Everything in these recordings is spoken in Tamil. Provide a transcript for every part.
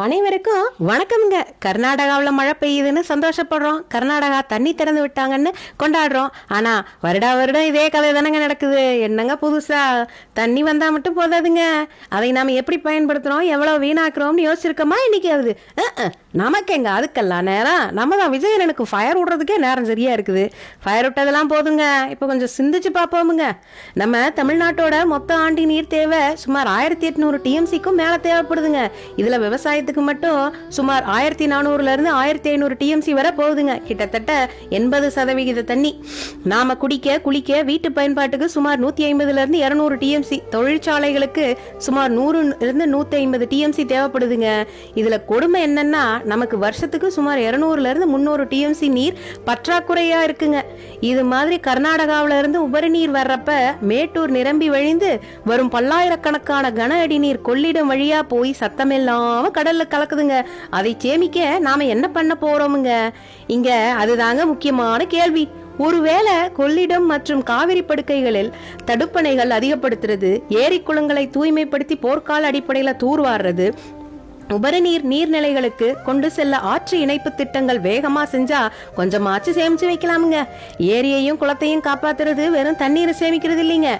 அனைவருக்கும் வணக்கம்ங்க. கர்நாடகாவில் மழை பெய்யுதுன்னு சந்தோஷப்படுறோம். கர்நாடகா தண்ணி திறந்து விட்டாங்கன்னு கொண்டாடுறோம். ஆனால் வருடம் இதே கதை தானங்க நடக்குது. என்னங்க புதுசா? தண்ணி வந்தால் மட்டும் போதாதுங்க, அதை நாம் எப்படி பயன்படுத்துகிறோம், எவ்வளோ வீணாக்குறோம்னு யோசிச்சிருக்கோமா இன்னைக்காவது? நமக்கு எங்க அதுக்கெல்லாம் நேரம்? நம்ம தான் விஜயனுக்கு ஃபயர் விடுறதுக்கே நேரம் சரியா இருக்குது. ஃபயர் விட்டதெல்லாம் போதுங்க, இப்போ கொஞ்சம் சிந்திச்சு பார்ப்போமுங்க. நம்ம தமிழ்நாட்டோட மொத்த ஆண்டு நீர் தேவை சுமார் 1800 டிஎம்சிக்கும் மேலே தேவைப்படுதுங்க. இதில் விவசாயத்துக்கு மட்டும் சுமார் 1400லேருந்து 1500 டிஎம்சி வரை போகுதுங்க. கிட்டத்தட்ட 80% தண்ணி நாம குடிக்க, குளிக்க, வீட்டு பயன்பாட்டுக்கு சுமார் 150லேருந்து 200 டிஎம்சி, தொழிற்சாலைகளுக்கு சுமார் 100லேருந்து 150 டிஎம்சி தேவைப்படுதுங்க. இதுல கொடுமை என்னன்னா, நமக்கு வருஷத்துக்கு சுமார் 200லேருந்து 300 டிஎம்சி நீர் பற்றாக்குறையா இருக்குங்க. இது மாதிரி கர்நாடகாவில இருந்து உபரி நீர் வர்றப்ப மேட்டூர் நிரம்பி வழிந்து வரும் பல்லாயிரக்கணக்கான கன அடி நீர் கொள்ளிடம் வழியா போய் சத்தமில்லாம கடல்ல கலக்குதுங்க. அதை சேமிக்க நாம என்ன பண்ண போறோமுங்க? இங்க அதுதாங்க முக்கியமான கேள்வி. ஒருவேளை கொள்ளிடம் மற்றும் காவிரி படுக்கைகளில் தடுப்பணைகள் அதிகப்படுத்துறது, ஏரி குளங்களை தூய்மைப்படுத்தி போர்க்கால அடிப்படையில தூர்வாடுறது, உபரி நீர்நிலைகளுக்கு கொண்டு செல்ல ஆற்று இணைப்பு திட்டங்கள் வேகமா செஞ்சா கொஞ்சமாச்சு சேமிச்சு வைக்கலாமுங்க. ஏரியையும் குளத்தையும் காப்பாத்துறது வெறும் தண்ணீரை சேமிக்கிறது இல்லைங்க,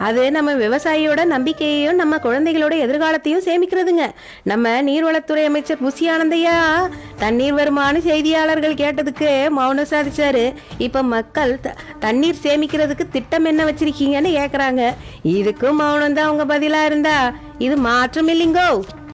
அது நம்ம விவசாயியோட நம்பிக்கையையும் நம்ம குழந்தைகளோட எதிர்காலத்தையும் சேமிக்கிறதுங்க. நம்ம நீர்வளத்துறை அமைச்சர் புசி ஆனந்தையா தண்ணீர் வருமான செய்தியாளர்கள் கேட்டதுக்கு மௌனம் சாதிச்சாரு. இப்ப மக்கள் தண்ணீர் சேமிக்கிறதுக்கு திட்டம் என்ன வச்சிருக்கீங்கன்னு கேக்குறாங்க. இதுக்கும் மௌனம் தான் உங்க பதிலா இருந்தா இது மாற்றம் இல்லைங்கோ.